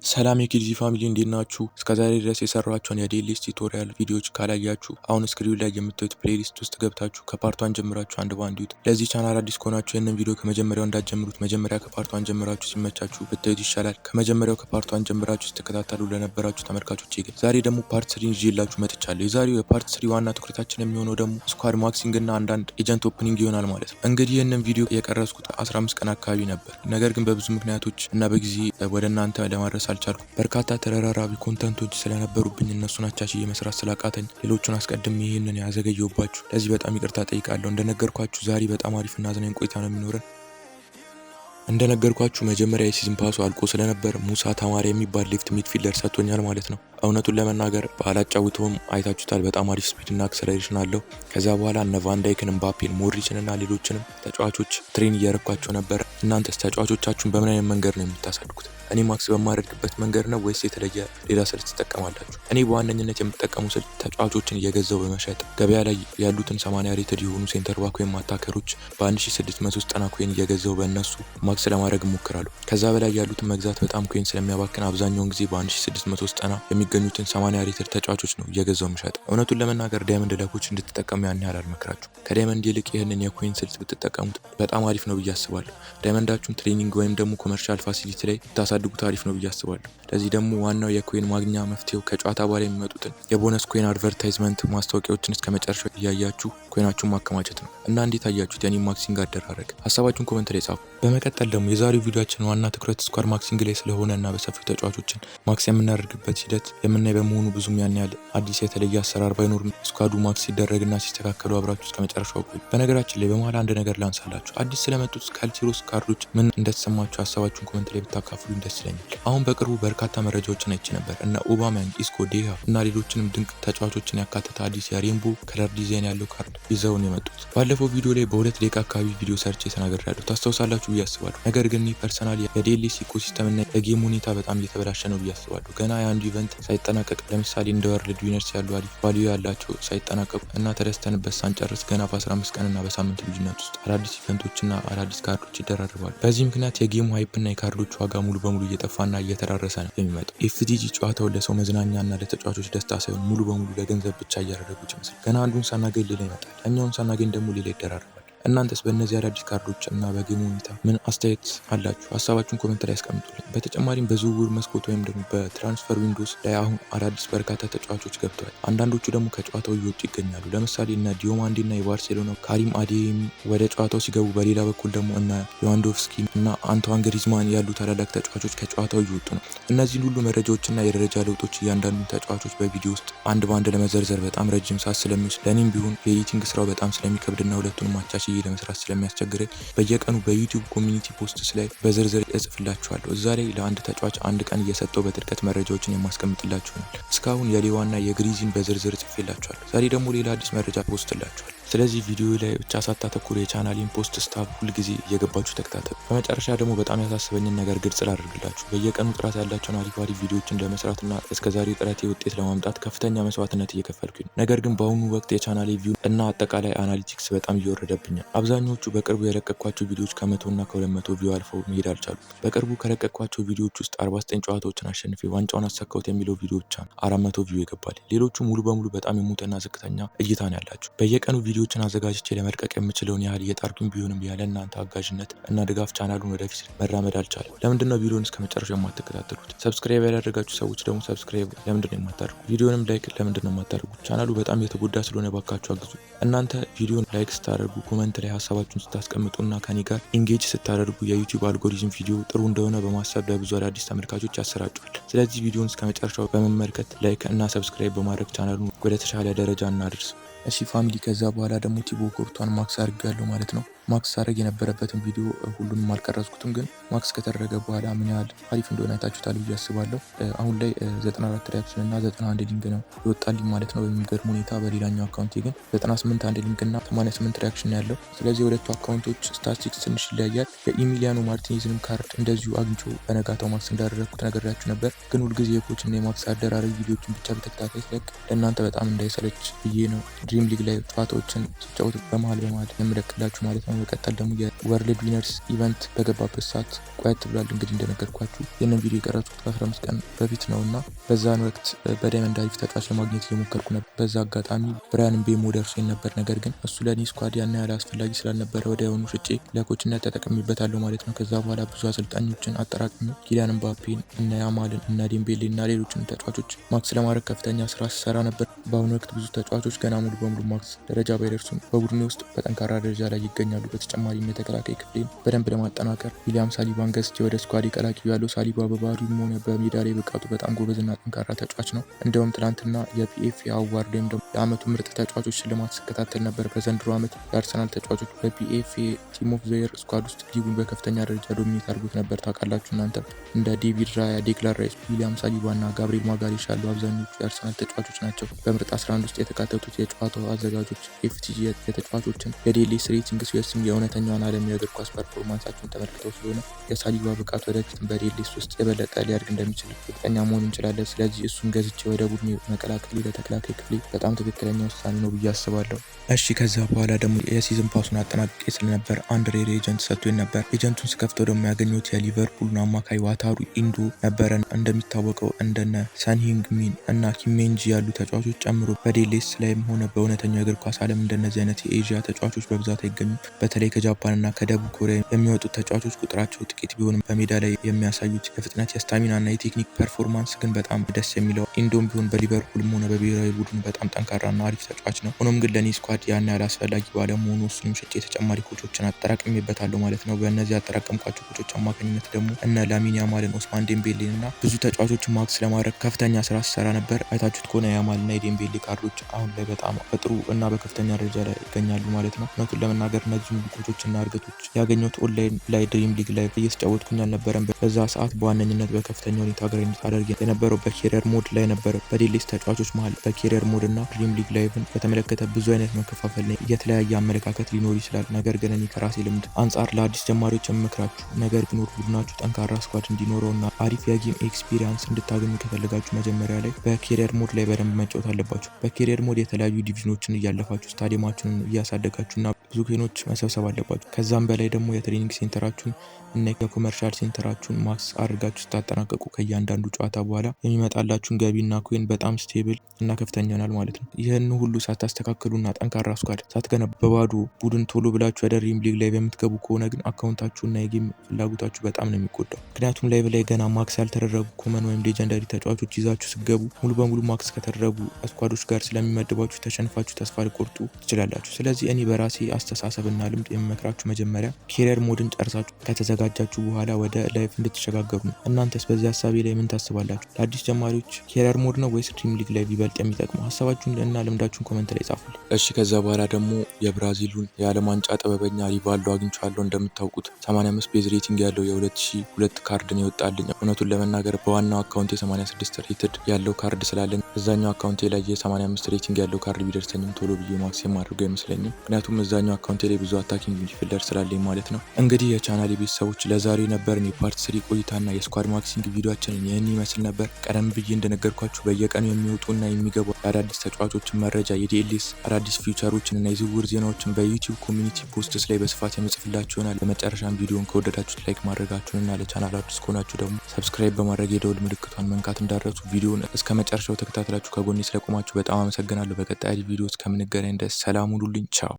ሰላም የኪድዚ ፋሚሊ እንዴት ናችሁ? እስከዛሬ ድረስ የሰራኋቸውን የዲኤልኤስ ቱቶሪያል ቪዲዮዎች ካላያችሁ አሁን ስክሪኑ ላይ የምታዩት ፕሌሊስት ውስጥ ገብታችሁ ከፓርቷን ጀምራችሁ አንድ ባንድ ይዩት። ለዚህ ቻናል አዲስ ከሆናችሁ ይህንን ቪዲዮ ከመጀመሪያው እንዳትጀምሩት፣ መጀመሪያ ከፓርቷን ጀምራችሁ ሲመቻችሁ ብታዩት ይሻላል። ከመጀመሪያው ከፓርቷን ጀምራችሁ ስትከታተሉ ለነበራችሁ ተመልካቾች ግን ዛሬ ደግሞ ፓርት 3 ይዤላችሁ መጥቻለሁ። የዛሬው የፓርት 3 ዋና ትኩረታችን የሚሆነው ደግሞ ስኳድ ማክሲንግ እና አንዳንድ ኤጀንት ኦፕኒንግ ይሆናል ማለት ነው። እንግዲህ ይህንን ቪዲዮ የቀረጽኩት 15 ቀን አካባቢ ነበር። ነገር ግን በብዙ ምክንያቶች እና በጊዜ ወደ እናንተ ለማድረስ አልቻልኩም። በርካታ ተደራራቢ ኮንተንቶች ስለነበሩብኝ እነሱን አቻችዬ መስራት ስላቃተኝ ሌሎቹን አስቀድሜ ይህንን ያዘገየሁባችሁ ለዚህ በጣም ይቅርታ ጠይቃለሁ። እንደነገርኳችሁ ዛሬ በጣም አሪፍና አዝናኝ ቆይታ ነው የሚኖረን። እንደነገርኳችሁ መጀመሪያ የሲዝን ፓሱ አልቆ ስለነበር ሙሳ ተማሪ የሚባል ሌፍት ሚድፊልደር ሰጥቶኛል ማለት ነው። እውነቱን ለመናገር ባላጫውተውም አይታችሁታል። በጣም አሪፍ ስፒድ እና አክሰለሬሽን አለው። ከዛ በኋላ እነ ቫንዳይክን፣ ምባፔን፣ ሞድሪችን እና ሌሎችንም ተጫዋቾች ትሬን እያረኳቸው ነበር። እናንተስ ተጫዋቾቻችሁን በምን አይነት መንገድ ነው የምታሳድጉት? እኔ ማክስ በማደርግበት መንገድ ነው ወይስ የተለየ ሌላ ስልት ትጠቀማላችሁ? እኔ በዋነኝነት የምጠቀሙ ስልት ተጫዋቾችን እየገዛው በመሸጥ ገበያ ላይ ያሉትን 80 ሬትድ የሆኑ ሴንተር ባክ ወይም አታከሮች በ1690 ኮይን እየገዛው በእነሱ ማክስ ለማድረግ እሞክራለሁ። ከዛ በላይ ያሉትን መግዛት በጣም ኮይን ስለሚያባክን አብዛኛውን ጊዜ በ1690 የሚገኙትን 80 ሬትድ ተጫዋቾች ነው እየገዛው የምሸጥ። እውነቱን ለመናገር ዳይመንድ ለኮች እንድትጠቀሙ ያን ያህል አልመክራችሁ። ከዳይመንድ ይልቅ ይህንን የኮይን ስልት ብትጠቀሙት በጣም አሪፍ ነው ብዬ አስባለሁ። ዳይመንዳችሁን ትሬኒንግ ወይም ደግሞ ኮመርሻል ፋሲሊቲ ላይ ብታሳድጉት አሪፍ ነው ብዬ አስባለሁ። ለዚህ ደግሞ ዋናው የኮይን ማግኛ መፍትሄው ከጨዋታ በኋላ የሚመጡትን የቦነስ ኮይን አድቨርታይዝመንት ማስታወቂያዎችን እስከ መጨረሻው እያያችሁ ኮይናችሁን ማከማቸት ነው። እና እንዴት አያችሁት የኔ ማክሲንግ አደራረግ? ሀሳባችሁን ኮመንት ላይ ጻፉ። በመቀጠል ደግሞ የዛሬው ቪዲዮአችን ዋና ትኩረት ስኳድ ማክሲንግ ላይ ስለሆነ እና በሰፊው ተጫዋቾችን ማክስ የምናደርግበት ሂደት የምናይ በመሆኑ ብዙም ያን ያህል አዲስ የተለየ አሰራር ባይኖርም ስኳዱ ማክስ ሲደረግና ሲስተካከሉ አብራችሁ እስከ መጨረሻው ቆዩ። በነገራችን ላይ በመሀል አንድ ነገር ላንሳላችሁ። አዲስ ስለመጡት ካልሲሮስ ካርዶች ምን እንደተሰማችሁ ሀሳባችሁን ኮመንት ላይ ብታካፍሉኝ ደስ ይለኛል። አሁን በቅርቡ በርካታ መረጃዎችን አይቼ ነበር። እነ ኦባማያንግ፣ ኢስኮ፣ ዴሃ እና ሌሎችንም ድንቅ ተጫዋቾችን ያካተተ አዲስ የሬንቦ ከለር ዲዛይን ያለው ካርድ ይዘው ነው የመጡት። ባለፈው ቪዲዮ ላይ በ2 ደቂቃ አካባቢ ቪዲዮ ሰርቼ ተናግሬያለሁ፣ ታስታውሳላችሁ ብዬ አስባለሁ። ነገር ግን ፐርሰናሊ የዲኤልኤስ ኢኮሲስተም እና የጌም ሁኔታ በጣም እየተበላሸ ነው ብዬ አስባለሁ። ገና የአንዱ ኢቨንት ሳይጠናቀቅ ለምሳሌ እንደ ወርልድ ዊነርስ ያሉ አሪፍ ቫልዩ ያላቸው ሳይጠናቀቁ እና ተደስተንበት ሳንጨርስ ገና በ15 ቀን እና በሳምንት ልዩነት ውስጥ አዳዲስ ኢቨንቶችና አዳዲስ ካርዶች ይደራርባሉ። በዚህ ምክንያት የጌሙ ሃይፕ እና የካርዶች ዋጋ ሙሉ በሙሉ እየጠፋና እየተዳረሰ ነው የሚመጣው። ኤፍቲጂ ጨዋታውን ለሰው መዝናኛ እና ለተጫዋቾች ደስታ ሳይሆን ሙሉ በሙሉ ለገንዘብ ብቻ እያደረጉት ይመስላል። ገና አንዱን ሳናገኝ ሌላ ይመጣል፣ ያኛውን ሳናገኝ ደግሞ ሌላ ይደራርባል። እናንተስ በእነዚህ አዳዲስ ካርዶች እና በጌሙ ሁኔታ ምን አስተያየት አላችሁ? ሀሳባችሁን ኮሜንት ላይ ያስቀምጡልኝ። በተጨማሪም በዝውውር መስኮት ወይም ደግሞ በትራንስፈር ዊንዶስ ላይ አሁን አዳዲስ በርካታ ተጫዋቾች ገብተዋል። አንዳንዶቹ ደግሞ ከጨዋታው እየወጡ ይገኛሉ። ለምሳሌ እነ ዲዮማንዲ እና የባርሴሎና ካሪም አዴሚ ወደ ጨዋታው ሲገቡ፣ በሌላ በኩል ደግሞ እነ ሌዋንዶቭስኪ እና አንቷን ግሪዝማን ያሉ ታላላቅ ተጫዋቾች ከጨዋታው እየወጡ ነው። እነዚህን ሁሉ መረጃዎችና የደረጃ ለውጦች እያንዳንዱን ተጫዋቾች በቪዲዮ ውስጥ አንድ ባንድ ለመዘርዘር በጣም ረጅም ሰዓት ስለሚወስድ ለእኔም ቢሆን የኤዲቲንግ ስራው በጣም ስለሚከብድና ሁለቱንም አቻች ለመስራት ስለሚያስቸግረኝ በየቀኑ በዩቲዩብ ኮሚኒቲ ፖስትስ ላይ በዝርዝር እጽፍላችኋለሁ። እዛ ላይ ለአንድ ተጫዋች አንድ ቀን እየሰጠው በጥልቀት መረጃዎችን የማስቀምጥላችሁ ነው። እስካሁን የሌዋና የግሪዚን በዝርዝር ጽፌላችኋለሁ። ዛሬ ደግሞ ሌላ አዲስ መረጃ ፖስትላችኋለሁ። ስለዚህ ቪዲዮ ላይ ብቻ ሳታተኩሩ የቻናሌን ፖስት ስታብ ሁልጊዜ እየገባችሁ ተከታተሉ። በመጨረሻ ደግሞ በጣም ያሳስበኝን ነገር ግልጽ ላደርግላችሁ። በየቀኑ ጥራት ያላቸውን አሪፍ ቪዲዮዎችን ለመስራትና እስከዛሬ ጥረቴ ውጤት ለማምጣት ከፍተኛ መስዋዕትነት እየከፈልኩኝ። ነገር ግን በአሁኑ ወቅት የቻናሌ ቪው እና አጠቃላይ አናሊቲክስ በጣም እየወረደብኛል። አብዛኞቹ በቅርቡ የለቀኳቸው ቪዲዮዎች ከ100 እና ከ200 ቪው አልፈው መሄድ አልቻሉም። በቅርቡ ከለቀኳቸው ቪዲዮዎች ውስጥ 49 ጨዋታዎችን አሸንፌ ዋንጫውን አሳካሁት የሚለው ቪዲዮ ብቻ 400 ቪው ይገባል። ሌሎቹ ሙሉ በሙሉ በጣም የሞተና ዝቅተኛ እይታ ነው ያላቸው። በየቀኑ ቪዲዮዎችን አዘጋጅቼ ለመልቀቅ የምችለውን ያህል እየጣርኩኝ ቢሆንም ያለ እናንተ አጋዥነት እና ድጋፍ ቻናሉን ወደፊት መራመድ አልቻለም። ለምንድነው ቪዲዮውን እስከ መጨረሻው የማትከታተሉት? ሰብስክራይብ ያላደረጋችሁ ሰዎች ደግሞ ሰብስክራይብ ለምንድነው የማታደርጉት? ቪዲዮንም ላይክ ለምንድነው የማታደርጉት? ቻናሉ በጣም የተጎዳ ስለሆነ ባካችሁ አግዙ። እናንተ ቪዲዮን ላይክ ስታደርጉ፣ ኮመንት ላይ ሀሳባችሁን ስታስቀምጡና ከኔ ጋር ኢንጌጅ ስታደርጉ የዩቲዩብ አልጎሪዝም ቪዲዮ ጥሩ እንደሆነ በማሰብ ለብዙ አዳዲስ ተመልካቾች ያሰራጫል። ስለዚህ ቪዲዮን እስከ መጨረሻው በመመልከት ላይክ እና ሰብስክራይብ በማድረግ ቻናሉን ወደ ተሻለ ደረጃ እናድርስ። እሺ ፋሚሊ፣ ከዛ በኋላ ደግሞ ቲቦ ኮርቷን ማክስ አድርጌያለሁ ማለት ነው። ማክስ አድርግ የነበረበትን ቪዲዮ ሁሉንም አልቀረጽኩትም፣ ግን ማክስ ከተደረገ በኋላ ምን ያህል አሪፍ እንደሆነ አይታችሁታል ብዬ አስባለሁ። አሁን ላይ 94 ሪያክሽን እና 91 ሊንክ ነው ይወጣልኝ ማለት ነው በሚገርም ሁኔታ። በሌላኛው አካውንቴ ግን 98 አንድ ሊንክ እና 88 ሪያክሽን ያለው። ስለዚህ ሁለቱ አካውንቶች ስታቲስቲክስ ትንሽ ይለያያል። የኢሚሊያኖ ማርቲኔዝንም ካርድ እንደዚሁ አግኝቶ በነጋታው ማክስ እንዳደረግኩት ነግሬያችሁ ነበር። ግን ሁልጊዜ የኮች እና የማክስ አደራረግ ቪዲዮችን ብቻ በተከታታይ ስለቅ ለእናንተ በጣም እንዳይሰለች ብዬ ነው ድሪም ሊግ ላይ ጨዋታዎችን ሲጫወት በመሀል የምለቅላችሁ ማለት ነው። በመቀጠል ደግሞ የወርልድ ዊነርስ ኢቨንት በገባበት ሰዓት ቆየት ብሏል። እንግዲህ እንደነገርኳችሁ ይህንን ቪዲዮ የቀረጽኩት ከ15 ቀን በፊት ነው እና በዛን ወቅት በዳይመንድ አሪፍ ተጫዋች ለማግኘት እየሞከርኩ ነበር። በዛ አጋጣሚ ብራያን ምቤሞ ደርሶኝ ነበር። ነገር ግን እሱ ለእኔ ስኳድ ያን ያህል አስፈላጊ ስላልነበረ ወዲያውኑ ሽጬ ለኮችነት ተጠቅሜበታለሁ ማለት ነው። ከዛ በኋላ ብዙ አሰልጣኞችን አጠራቅሜ ኪሊያን ምባፔን፣ እነ ያማልን፣ እነ ዴምቤሌ እና ሌሎችን ተጫዋቾች ማክስ ለማድረግ ከፍተኛ ስራ ሲሰራ ነበር። በአሁኑ ወቅት ብዙ ተጫዋቾች ገና ሙሉ በሙሉ ማክስ ደረጃ ባይደርሱም በቡድኔ ውስጥ በጠንካራ ደረጃ ላይ ይገኛሉ። በተጨማሪም የተከላካይ ክፍሌን በደንብ ለማጠናከር ዊሊያም ሳሊባን ገዝቼ ወደ ስኳድ ቀላቅዬ ያለው ሳሊባ በባህሪውም ሆነ በሜዳ ላይ ብቃቱ በጣም ጎበዝና ጠንካራ ተጫዋች ነው። እንዲሁም ትናንትና የፒኤፍኤ አዋርድ ወይም ደግሞ የአመቱ ምርጥ ተጫዋቾች ሽልማት ስከታተል ነበር። በዘንድሮ ዓመት የአርሰናል ተጫዋቾች በፒኤፍኤ ቲም ኦፍ ዘ የር ስኳድ ውስጥ ሊጉን በከፍተኛ ደረጃ ዶሚኔት አድርጎት ነበር። ታውቃላችሁ እናንተ እንደ ዴቪድ ራያ፣ ዴክላን ራይስ፣ ዊሊያም ሳሊባ እና ጋብሪኤል ማጋሌሽ ያሉ አብዛኞቹ የአርሰናል ተጫዋቾች ናቸው። በምርጥ 11 ውስጥ የተካተቱት የጨዋታው አዘጋጆች ኤፍቲጂ የተጫዋቾችን የዴሌስ ሬቲንግ ሲወስን የእውነተኛውን ዓለም የእግር ኳስ ፐርፎርማንሳቸውን ተመልክተው ስለሆነ የሳሊባ ብቃት ወደፊትም በዴሌስ ውስጥ የበለጠ ሊያድግ እንደሚችል እርግጠኛ መሆን እንችላለን። ስለዚህ እሱን ገዝቼ ወደ ቡድኔ መቀላቀል ለተከላካይ ክፍሌ በጣም ትክክለኛ ውሳኔ ነው ብዬ አስባለሁ። እሺ ከዛ በኋላ ደግሞ የሲዝን ፓሱን አጠናቅቄ ስለነበር አንድ ሬር ኤጀንት ሰጥቶኝ ነበር። ኤጀንቱን ስከፍተው ደግሞ ያገኘሁት የሊቨርፑልን አማካይ ዋታሩ ኢንዶ ነበረ። እንደሚታወቀው እንደነ ሰን ሂንግሚን እና ኪሜንጂ ያሉ ተጫዋቾች ጨምሮ በዴሌስ ላይም ሆነ በእውነተኛው የእግር ኳስ ዓለም እንደነዚህ አይነት የኤዥያ ተጫዋቾች በብዛት አይገኙም። በተለይ ከጃፓን እና ከደቡብ ኮሪያ የሚወጡት ተጫዋቾች ቁጥራቸው ጥቂት ቢሆንም በሜዳ ላይ የሚያሳዩት የፍጥነት የስታሚና እና የቴክኒክ ፐርፎርማንስ ግን በጣም ደስ የሚለው። ኢንዶም ቢሆን በሊቨርፑልም ሆነ በብሔራዊ ቡድኑ በጣም ጠንካራና አሪፍ ተጫዋች ነው። ሆኖም ግን ለእኔ ስኳድ ያን ያህል አስፈላጊ ባለመሆኑ እሱንም ሽጬ ተጨማሪ ኮቾችን አጠራቅሜበታለሁ ማለት ነው። በእነዚህ ያጠራቀምኳቸው ኮቾች አማካኝነት ደግሞ እነ ላሚን ያማልን፣ ኦስማን ዴምቤሌን እና ብዙ ተጫዋቾችን ማክስ ለማድረግ ከፍተኛ ስራ ሲሰራ ነበር። አይታችሁት ከሆነ ያማልና የዴምቤሌ ካርዶች አሁን ላይ በጣም በጥሩ እና በከፍተኛ ደረጃ ላይ ይገኛሉ ማለት ነው። እውነቱን ለመናገር እነዚህ ሁሉ ኮቾችና እድገቶች ያገኘሁት ኦንላይን ላይ ድሪም ሊግ ላይ እየተጫወትኩኝ አልነበረም። በዛ ሰዓት በዋነኝነት በከፍተኛ ሁኔታ ግሬንት አደርግ የነበረው በኬሪየር ሞድ ላይ ነበር። በዴሌስ ተጫዋቾች መሀል በኬሪየር ሞድ እና ድሪም ሊግ ላይቭን በተመለከተ ብዙ አይነት መከፋፈል ነው። የተለያየ አመለካከት ሊኖር ይችላል። ነገር ግን እኔ ከራሴ ልምድ አንጻር ለአዲስ ጀማሪዎች የምመክራችሁ ነገር ቢኖር ቡድናችሁ ጠንካራ ስኳድ እንዲኖረው እና አሪፍ የጌም ኤክስፒሪየንስ እንድታገኙ ከፈለጋችሁ መጀመሪያ ላይ በኬሪየር ሞድ ላይ በደንብ መጫወት አለባችሁ። በኬሪየር ሞድ የተለያዩ ዲቪዥኖችን እያለፋችሁ ስታዲየማችሁን እያሳደጋችሁና ብዙ ጌኖች መሰብሰብ አለባችሁ። ከዛም በላይ ደግሞ የትሬኒንግ ሴንተራችሁን እና የኮመርሻል ሴንተራችሁን ማክስ አድርጋችሁ ስታጠናቀቁ ከእያንዳንዱ ጨዋታ በኋላ የሚመጣላችሁን ገቢና ኮይን በጣም ስቴብል እና ከፍተኛ ይሆናል ማለት ነው። ይህን ሁሉ ሳታስተካክሉና ጠንካራ ስኳድ ሳትገነቡ በባዶ ቡድን ቶሎ ብላችሁ ወደ ድሪም ሊግ ላይ በምትገቡ ከሆነ ግን አካውንታችሁና የጌም ፍላጎታችሁ በጣም ነው የሚጎዳው። ምክንያቱም ላይ በላይ ገና ማክስ ያልተደረጉ ኮመን ወይም ሌጀንዳሪ ተጫዋቾች ይዛችሁ ስገቡ ሙሉ በሙሉ ማክስ ከተደረጉ ስኳዶች ጋር ስለሚመድባችሁ ተሸንፋችሁ ተስፋ ልቆርጡ ትችላላችሁ። ስለዚህ እኔ በራሴ አስተሳሰብና ልምድ የምመክራችሁ መጀመሪያ ኬሪየር ሞድን ጨርሳችሁ ከተዘጋጃችሁ በኋላ ወደ ላይፍ እንድትሸጋገሩ ነው። እናንተስ በዚህ ሀሳቤ ላይ ምን ታስባላችሁ? ለአዲስ ጀማሪዎች ኬሪየር ሞድ ነው ወይስ ድሪም ሊግ ላይ ቢበልጥ የሚጠቅመው? ሀሳባችሁን እና ልምዳችሁን ኮመንት ላይ ጻፉልኝ። እሺ ከዛ በኋላ ደግሞ የብራዚሉን የዓለም ዋንጫ ጥበበኛ ሪቫልዶ አግኝቻለሁ። እንደምታውቁት 85 ቤዝ ሬቲንግ ያለው የ2002 ካርድን ይወጣልኝ። እውነቱን ለመናገር በዋናው አካውንቴ 86 ሬትድ ያለው ካርድ ስላለኝ እዛኛው አካውንቴ ላይ የ85 ሬቲንግ ያለው ካርድ ቢደርሰኝም ቶሎ ብዬ ማክሲም አድርገው አይመስለኝም። ምክንያቱም እዛኛው አካውንቴ ላይ ብዙ አታኪንግ ሚድፊልደር ስላለኝ ማለት ነው። እንግዲህ የቻናሌ ቤተሰቦች ለዛሬ ነበርን የፓርት 3 ቆይታና የስኳድ ማክሲንግ ቪዲዮአችንን ይህን ይመስል ነበር። ቀደም ብዬ እንደነገርኳችሁ በየቀኑ የሚወጡና የሚገቡ አዳዲስ ተጫዋቾችን መረጃ፣ የዲኤልኤስ አዳዲስ ፊውቸሮችን እና የዝውውር ዜናዎችን በዩቲዩብ ኮሚኒቲ ፖስትስ ላይ በስፋት የምጽፍላችሁ ይሆናል። በመጨረሻም ቪዲዮን ከወደዳችሁት ላይክ ማድረጋችሁንና ለቻናል አዲስ ከሆናችሁ ደግሞ ሰብስክራይብ በማድረግ የደውል ምልክቷን መንካት እንዳትረሱ። ቪዲዮን እስከ መጨረሻው ተከታትላችሁ ከጎኔ ስለቆማችሁ በጣም አመሰግናለሁ። በቀጣይ ቪዲዮ እስከምንገናኝ ድረስ ሰላም ሁኑልኝ። ቻው።